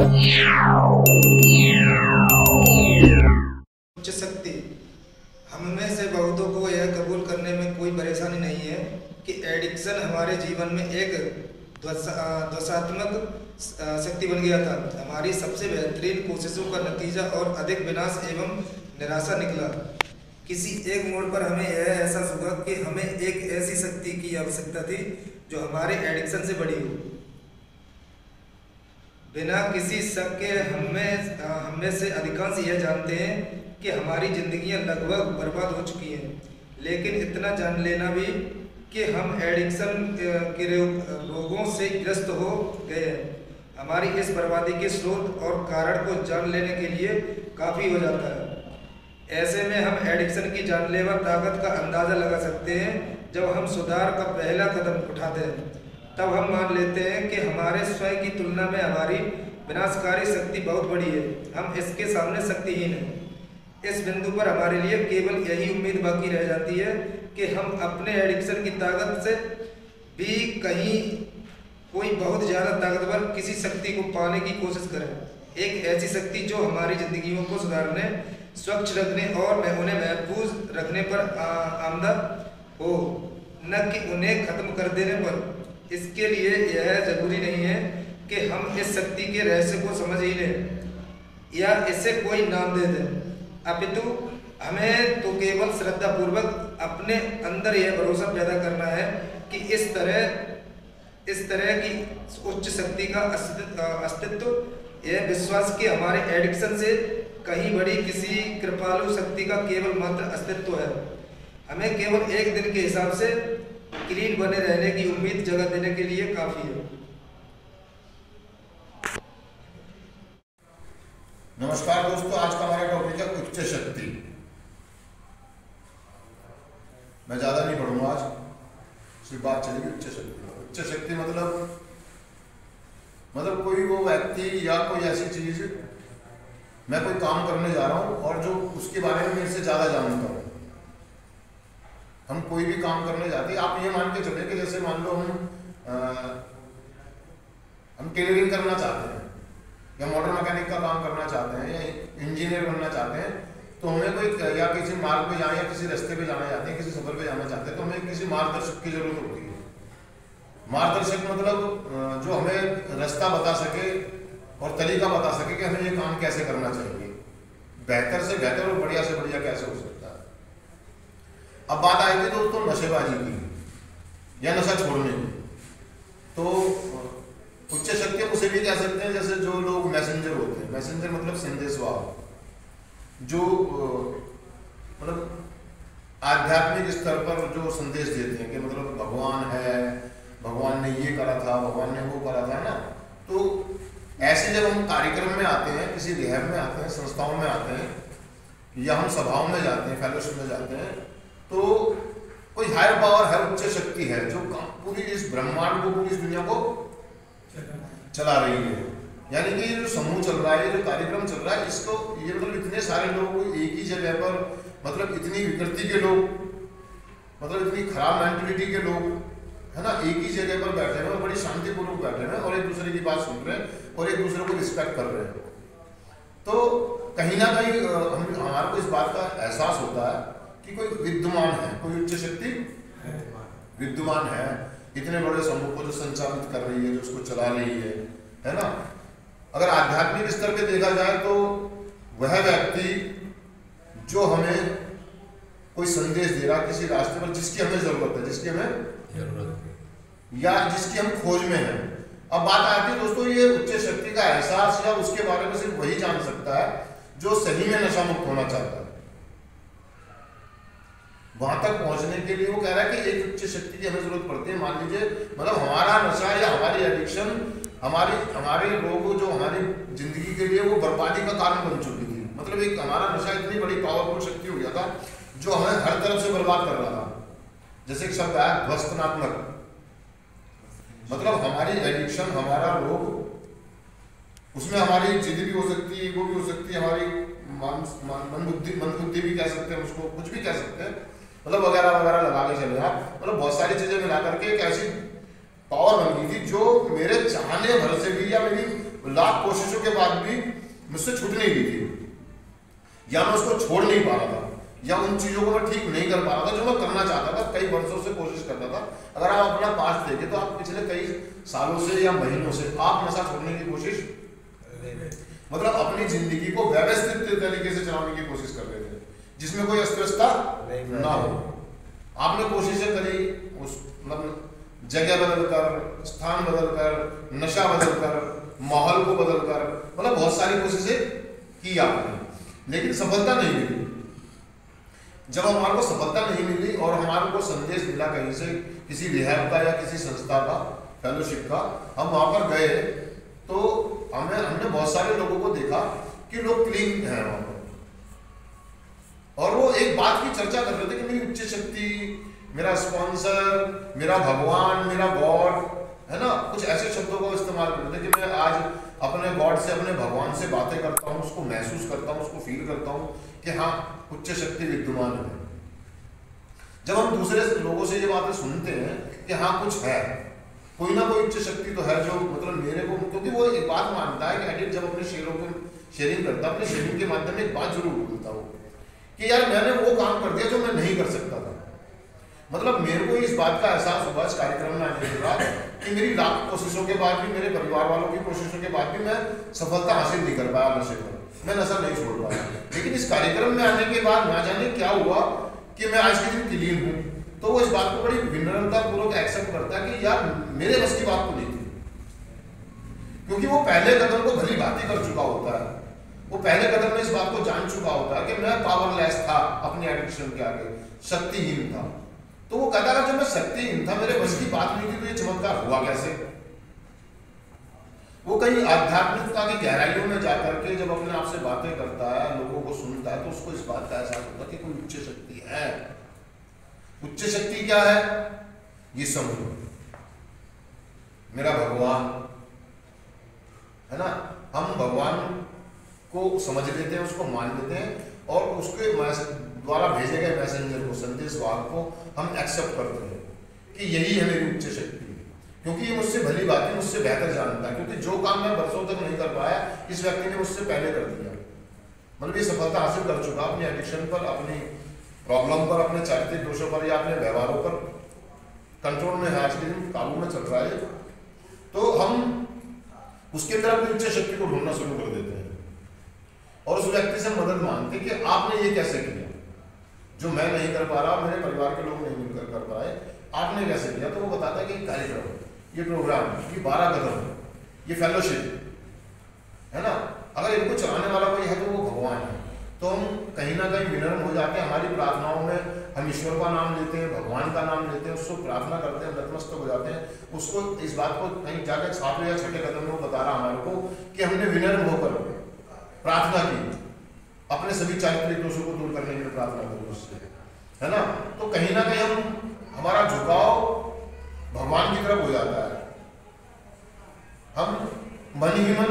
उच्च शक्ति। हम में से बहुतों को यह कबूल करने में कोई परेशानी नहीं है कि एडिक्शन हमारे जीवन में एक ध्वंसात्मक शक्ति बन गया था। हमारी सबसे बेहतरीन कोशिशों का नतीजा और अधिक विनाश एवं निराशा निकला। किसी एक मोड़ पर हमें यह एहसास हुआ कि हमें एक ऐसी शक्ति की आवश्यकता थी जो हमारे एडिक्शन से बड़ी हो। बिना किसी शक के हम में से अधिकांश यह जानते हैं कि हमारी जिंदगियां लगभग बर्बाद हो चुकी हैं, लेकिन इतना जान लेना भी कि हम एडिक्शन के रोगों से ग्रस्त हो गए हैं, हमारी इस बर्बादी के स्रोत और कारण को जान लेने के लिए काफ़ी हो जाता है। ऐसे में हम एडिक्शन की जानलेवा ताकत का अंदाज़ा लगा सकते हैं जब हम सुधार का पहला कदम उठाते हैं। तब हम मान लेते हैं कि हमारे स्वयं की तुलना में हमारी विनाशकारी शक्ति बहुत बड़ी है, हम इसके सामने शक्तिहीन हैं। इस बिंदु पर हमारे लिए केवल यही उम्मीद बाकी रह जाती है कि हम अपने एडिक्शन की ताकत से भी कहीं कोई बहुत ज़्यादा ताकतवर किसी शक्ति को पाने की कोशिश करें। एक ऐसी शक्ति जो हमारी जिंदगियों को सुधारने, स्वच्छ रखने और उन्हें महफूज रखने पर आमदा हो, न कि उन्हें खत्म कर देने पर। इसके लिए यह जरूरी नहीं है कि हम इस शक्ति के रहस्य को समझ ही लें या इसे कोई नाम दे दें, अपितु हमें तो केवल श्रद्धापूर्वक अपने अंदर यह भरोसा पैदा करना है कि इस तरह की उच्च शक्ति का अस्तित्व, यह विश्वास कि हमारे एडिक्शन से कहीं बड़ी किसी कृपालु शक्ति का केवल मात्र अस्तित्व है, हमें केवल एक दिन के हिसाब से क्लीन बने रहने की उम्मीद जगा देने के लिए काफी है। नमस्कार दोस्तों, आज का हमारा टॉपिक है उच्च शक्ति। मैं ज्यादा नहीं पढ़ूंगा, आज सिर्फ बात चलेगी उच्च शक्ति। उच्च शक्ति मतलब कोई वो व्यक्ति या कोई ऐसी चीज, मैं कोई काम करने जा रहा हूं और जो उसके बारे में मेरे से ज्यादा जानता हूं। हम कोई भी काम करने जाते हैं, आप ये मान के चले कि जैसे मान लो हम टेलरिंग करना चाहते हैं या मोटर मैकेनिक का काम करना चाहते हैं या इंजीनियर बनना चाहते हैं, तो हमें कोई या किसी मार्ग पे जाना या किसी रास्ते पे जाना चाहते हैं, किसी सफर पे जाना चाहते हैं, तो हमें किसी मार्गदर्शक की जरूरत होती है। मार्गदर्शक मतलब जो हमें रास्ता बता सके और तरीका बता सके कि हमें ये काम कैसे करना चाहिए, बेहतर से बेहतर और बढ़िया से बढ़िया कैसे हो सकता है। अब बात आई थी दोस्तों नशेबाजी की या नशा छोड़ने की। तो उच्च शक्ति उसे भी कह सकते हैं जैसे जो लोग मैसेंजर होते हैं। मैसेंजर मतलब संदेशवाहक, जो मतलब आध्यात्मिक स्तर पर जो संदेश देते हैं कि मतलब भगवान है, भगवान ने ये करा था, भगवान ने वो करा था ना। तो ऐसे जब हम कार्यक्रम में आते हैं, किसी रिहैब में आते हैं, संस्थाओं में आते हैं या हम सभाओं में जाते हैं, फेलोशिप में जाते हैं, तो कोई हायर पावर है, उच्च शक्ति है जो पूरी इस ब्रह्मांड को, पूरी इस दुनिया को चला रही है। यानी कि ये जो समूह चल रहा है, ये जो कार्यक्रम चल रहा है, इसको ये मतलब इतने सारे लोग एक ही जगह पर, मतलब इतनी विकृति के लोग, मतलब इतनी खराब मेंटलिटी के लोग, है ना, एक ही जगह पर बैठे हैं और बड़ी शांतिपूर्वक बैठे हैं और एक दूसरे की बात सुन रहे हैं और एक दूसरे को रिस्पेक्ट कर रहे हैं। तो कहीं ना कहीं हमारे को इस बात का एहसास होता है कि कोई विद्यमान है, कोई उच्च शक्ति विद्यमान है, इतने बड़े समूह को जो संचालित कर रही है, जो उसको चला रही है ना। अगर आध्यात्मिक स्तर पे देखा जाए तो वह व्यक्ति जो हमें कोई संदेश दे रहा है किसी रास्ते पर, जिसकी हमें जरूरत है, जिसकी हमें या जिसकी हम खोज में हैं। अब बात आती है दोस्तों, ये उच्च शक्ति का एहसास या उसके बारे में सिर्फ वही जान सकता है जो सही में नशा मुक्त होना चाहता है। वहां तक पहुंचने के लिए वो कह रहा है कि एक उच्च शक्ति की हमें जरूरत पड़ती है। मान लीजिए मतलब हमारा नशा या हमारी एडिक्शन, हमारे लोग जो हमारी जिंदगी के लिए वो बर्बादी का कारण बन चुकी थी। मतलब एक हमारा नशा इतनी बड़ी पावरफुल शक्ति हो गया था जो हमें हर तरफ से बर्बाद कर रहा था। जैसे एक शब्द है ध्वस्तनात्मक, मतलब हमारी एडिक्शन, हमारा रोग, उसमें हमारी जिद भी हो सकती है, वो भी हो सकती है, हमारी मन बुद्धि भी कह सकते हैं, उसको कुछ भी कह सकते हैं, मतलब वगैरह वगैरह लगा के चले आप, मतलब बहुत सारी चीजें मिला करके एक ऐसी पावर बन गई थी जो मेरे चाहने भर से भी या मेरी लाख कोशिशों के बाद भी मुझसे छूट नहीं रही थी, या मैं उसको छोड़ नहीं पा रहा था, या उन चीजों को मैं ठीक नहीं कर पा रहा था जो मैं करना चाहता था, कई वर्षों से कोशिश करता था। अगर आप अपना पास्ट देखें तो आप पिछले कई सालों से या महीनों से आप नशा छोड़ने की कोशिश, मतलब अपनी जिंदगी को व्यवस्थित तरीके से चलाने की कोशिश कर रहे थे, जिसमें कोई अस्वस्थता ना हो। आपने कोशिशें करी, उस मतलब जगह बदलकर, स्थान बदलकर, नशा बदलकर, माहौल को बदलकर, मतलब बहुत सारी कोशिशें की आपने, लेकिन सफलता नहीं मिली। जब हमारे को सफलता नहीं मिली और हमारे को संदेश मिला कहीं से, किसी रिहैब का या किसी संस्था का, फेलोशिप का, हम वहां पर गए तो हमने बहुत सारे लोगों को देखा कि लोग क्लीन हैं वहां पर, और वो एक बात की चर्चा कर रहे थे कि मेरी उच्च शक्ति, मेरा स्पॉन्सर, मेरा भगवान, मेरा गॉड, है ना, कुछ ऐसे शब्दों को इस्तेमाल करते थे कि मैं आज अपने गॉड से, अपने भगवान से बातें करता हूँ, उसको महसूस करता हूँ, उसको फील करता हूँ कि हाँ उच्च शक्ति विद्यमान है। जब हम दूसरे लोगों से ये बातें सुनते हैं कि हाँ कुछ है, कोई ना कोई उच्च शक्ति तो है जो मतलब मेरे को, क्योंकि वो एक बात मानता है कि एडिट जब अपने शेयरों को शेयरिंग करता है, अपने शेयरिंग के माध्यम में एक बात जरूर बोलता हूँ कि यार मैंने वो काम कर दिया जो मैं नहीं कर सकता था। मतलब मेरे को इस बात का एहसास हुआ इस कार्यक्रम में आने के बाद कि मेरी लाख कोशिशों के बाद भी, मेरे परिवार वालों की कोशिशों के बाद भी मैं सफलता हासिल नहीं कर पाया नशे पर, मैं नशा नहीं छोड़ पाया। लेकिन इस कार्यक्रम में आने के बाद ना जाने क्या हुआ कि मैं आज के दिन क्लीन हूँ, तो वो इस बात को बड़ी विनम्रता पूर्वक एक्सेप्ट करता है कि यार मेरे बस की बात तो नहीं थी, क्योंकि वो पहले कदम को भली भांति कर चुका होता है, वो पहले कदम में इस बात को जान चुका होता है कि मैं पावरलेस था, अपनी एडिक्शन के आगे शक्तिहीन था। तो वो कहता है जब मैं शक्तिहीन था, मेरे बस की बात नहीं थी, तो ये चमत्कार हुआ कैसे। वो कई आध्यात्मिकता की गहराइयों में जाकर के जब अपने आप से बातें करता है, लोगों को सुनता है, तो उसको इस बात का एहसास होता है कि कोई उच्च शक्ति है। उच्च शक्ति क्या है ये समझो, मेरा भगवान है ना, हम भगवान को समझ लेते हैं, उसको मान लेते हैं, और उसके द्वारा भेजे गए मैसेंजर को, संदेशवाहक को हम एक्सेप्ट करते हैं कि यही है मेरी उच्च शक्ति, क्योंकि ये मुझसे भली बातें मुझसे बेहतर जानता है, क्योंकि जो काम मैं वर्षों तक नहीं कर पाया इस व्यक्ति ने मुझसे पहले कर दिया। मतलब ये सफलता हासिल कर चुका अपनी एडिक्शन पर, अपनी प्रॉब्लम पर, अपने चारित्रिक दोषों पर या अपने व्यवहारों पर कंट्रोल में है, आज के दिन काबू में चल रहा है। तो हम उसके अंदर अपनी उच्च शक्ति को ढूंढना शुरू कर देते हैं और उस व्यक्ति से मदद मांगते हैं कि आपने ये कैसे किया जो मैं नहीं कर पा रहा, मेरे परिवार के लोग नहीं मिलकर कर पाए, आपने कैसे किया। तो वो बताता है कि कार्यक्रम, ये प्रोग्राम, ये 12 कदम, ये फेलोशिप है ना, अगर इनको चलाने वाला कोई है तो वो भगवान है। तो हम कहीं ना कहीं विनम्र हो जाते हैं, हमारी प्रार्थनाओं में हम ईश्वर का नाम लेते हैं, भगवान का नाम लेते हैं, उसको प्रार्थना करते हैं, नतमस्तक हो जाते हैं। उसको इस बात को कहीं जाकर 7वें या 6ठे कदम में वो बता रहा हमारे को कि हमने विनम्र होकर प्रार्थना की, अपने सभी चारित्रिक दोषों को दूर करने के लिए प्रार्थना करें उससे, है ना। तो कहीं ना कहीं हमारा झुकाव भगवान की तरफ हो जाता है, हम मन ही मन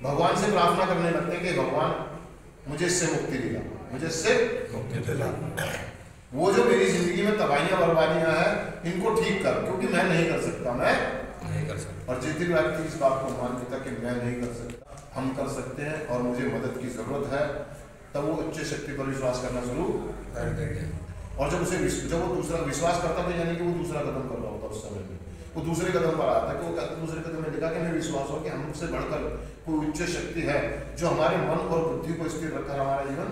भगवान से प्रार्थना करने लगते हैं कि भगवान मुझे इससे मुक्ति दिला, मुझे इससे मुक्ति दिला, वो जो मेरी जिंदगी में तबाहियां बर्बादियां हैं इनको ठीक कर, क्योंकि मैं नहीं कर सकता, मैं नहीं कर सकता। और जिस दिन व्यक्ति इस बात को मान लेता कि मैं नहीं कर सकता, हम कर सकते हैं और मुझे मदद की जरूरत है, तब वो उच्च शक्ति पर विश्वास करना शुरू कर देंगे। और जब वो दूसरा विश्वास करता तो यानी कि वो दूसरा कदम कर रहा होता उस समय में, वो दूसरे कदम पर आता है कि वो दूसरे कदम में लिखा कि मैं विश्वास हो कि हमसे बढ़कर कोई उच्च शक्ति है जो हमारे मन और बुद्धि को स्थिर रखकर हमारा जीवन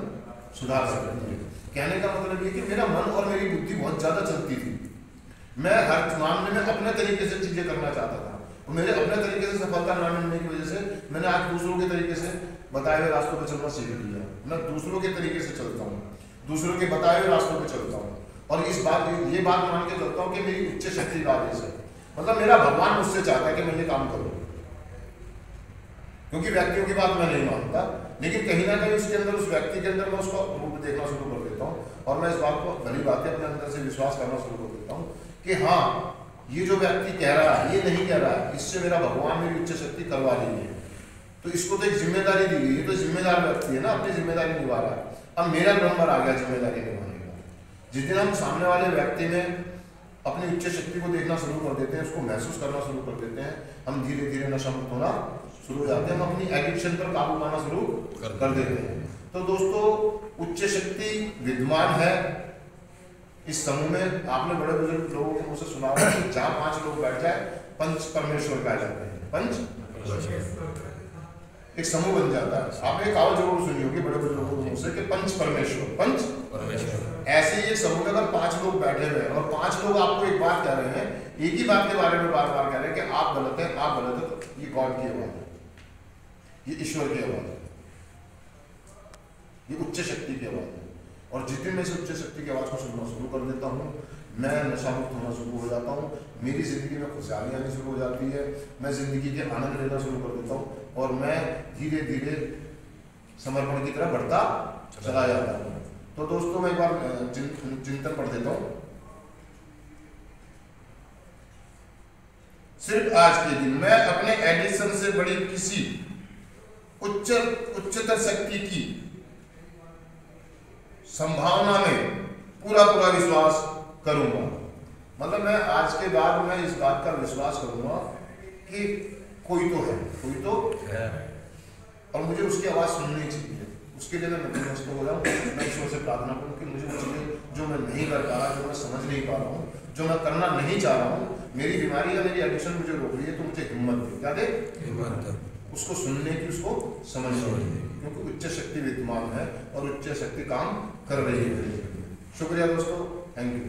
सुधार सकती है। कहने का मतलब ये कि मेरा मन और मेरी बुद्धि बहुत ज्यादा चलती थी, मैं हर मामले में अपने तरीके से चीजें करना चाहता था, और मेरे अपने तरीके से सफलता न मिलने की वजह से मैंने आज दूसरों के तरीके से बताए हुए रास्तों पर चलना सीख लिया। मैं दूसरों के तरीके से चलता हूँ, दूसरों के बताए हुए रास्तों पर चलता हूँ, और ये बात मान के चलता हूँ कि मेरी उच्च शक्ति का आदेश है, मतलब मेरा भगवान मुझसे चाहता है कि मैं ये काम करूँ, क्योंकि व्यक्तियों की बात मैं नहीं मानता, लेकिन कहीं ना कहीं उसके अंदर, उस व्यक्ति के अंदर मैं उसका रूप देखना शुरू कर देता हूँ, और मैं इस बात को भली बातें अपने अंदर से विश्वास करना शुरू कर देता हूँ कि हाँ ये जो व्यक्ति कह रहा है ये नहीं कह रहा है, इससे मेरा भगवान मेरी उच्च शक्ति करवा रही है, तो इसको तो एक जिम्मेदारी दी गई है, तो जिम्मेदार व्यक्ति है ना, अपनी जिम्मेदारी निभा रहा है। अब मेरा नंबर आ गया जिम्मेदारी निभाने का। जिस दिन हम सामने वाले व्यक्ति में अपनी उच्च शक्ति को देखना शुरू कर देते हैं, उसको महसूस करना शुरू कर देते हैं, हम धीरे धीरे नशा मुक्त होना शुरू हो जाते हैं, हम अपनी एडिक्शन पर काबू पाना शुरू कर देते हैं। तो दोस्तों उच्च शक्ति विद्यमान है इस समूह में। आपने बड़े बुजुर्ग लोगों के मुंह से सुना होगा कि जहाँ 5 लोग बैठ जाए पंच परमेश्वर कहा जाते हैं, पंच एक समूह बन जाता है। आपने एक कहावत जरूर सुनी होगी बड़े बुजुर्गों के मुंह से कि पंच परमेश्वर, पंच परमेश्वर। ऐसे ही एक समूह में अगर 5 लोग बैठे हुए हैं और 5 लोग आपको एक बात कह रहे हैं, एक ही बात के बारे में बार बार कह रहे हैं कि आप गलत हैं, आप गलत हैं, तो ये गॉड की आवाज है, ये ईश्वर की आवाज है, ये उच्च शक्ति की आवाज है। और जितने मैं से उच्च शक्ति की आवाज को सुनना शुरू कर देता हूँ, मैं नशा मुक्त होना शुरू हो जाता हूँ, मेरी जिंदगी में खुशहाली आनी शुरू हो जाती है, मैं जिंदगी के आनंद लेना शुरू कर देता हूँ और मैं धीरे धीरे समर्पण की तरफ बढ़ता चला जाता हूँ। तो दोस्तों मैं एक बार चिंतन पढ़ देता हूँ। सिर्फ आज के दिन मैं अपने एडिक्शन से बड़ी किसी उच्चतर शक्ति की संभावना में पूरा विश्वास करूंगा। मतलब मैं आज के बाद मैं इस बात का विश्वास करूंगा कि कोई तो है और मुझे उसकी आवाज सुननी चाहिए। उसके लिए मैं नतमस्तक हो जाऊं, मैं ईश्वर से प्रार्थना करूं कि मुझे वो चीजें जो मैं नहीं कर पा रहा, जो मैं समझ नहीं पा रहा हूँ, जो मैं करना नहीं चाह रहा हूँ, मेरी बीमारी या मेरी एडिक्शन मुझे रोक रही है, तो मुझे हिम्मत दे, क्या दे? हिम्मत, उसको सुनने की, उसको समझने की, क्योंकि उच्च शक्ति विद्यमान है और उच्च शक्ति काम कर रही है। शुक्रिया दोस्तों, थैंक यू।